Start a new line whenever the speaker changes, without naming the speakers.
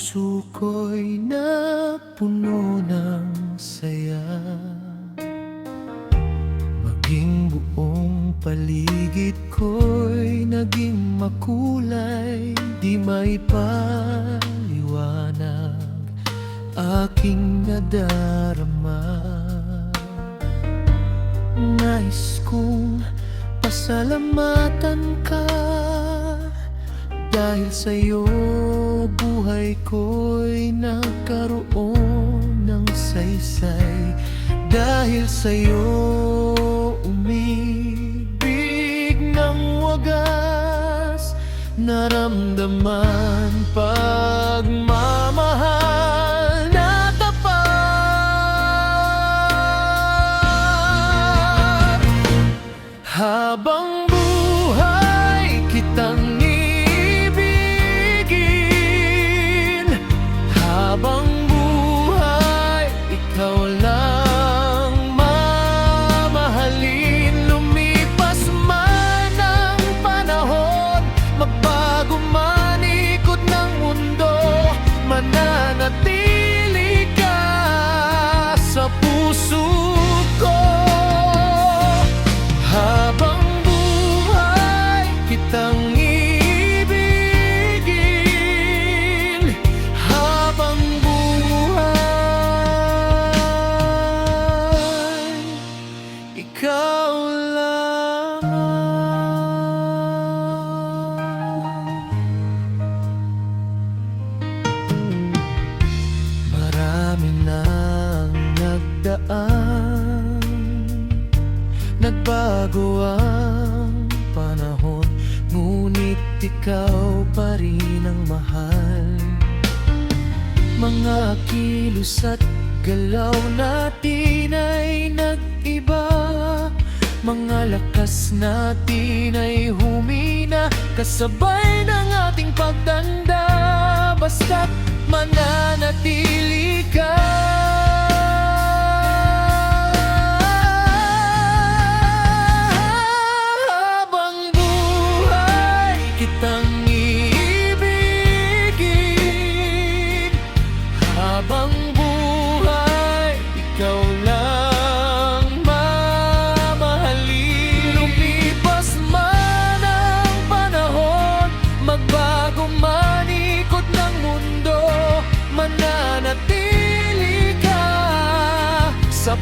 puso ko'y napuno ng saya. Maging buong paligid ko'y naging makulay, di maipaliwanag aking nadarama. Nais kong pasalamatan ka, dahil sa'yo buhay ko'y nagkaroon ng saysay. Dahil sa'yo umibig ng wagas, naramdaman pagmamahal na tapat. Habang buhay kitang ibigin, habang buhay ikaw lang mamahalin. Lumipas man ang panahon, magbago man ikot ng mundo, mananatili ka sa puso ko. Habang buhay kitang ibigin, habang buhay ikaw lang. Marami nang nagdaan, nagbago ang panahon, ngunit ikaw pa rin ang mahal. Mga kilos at galaw natin ay nag-iba, mga lakas natin ay humina, kasabay ng ating pagtanda. Basta't mananatili ka. Kitang ibigin, habang buhay ikaw lang mamahalin. Lumipas man ang panahon, magbago man ikot ng mundo, mananatili ka sa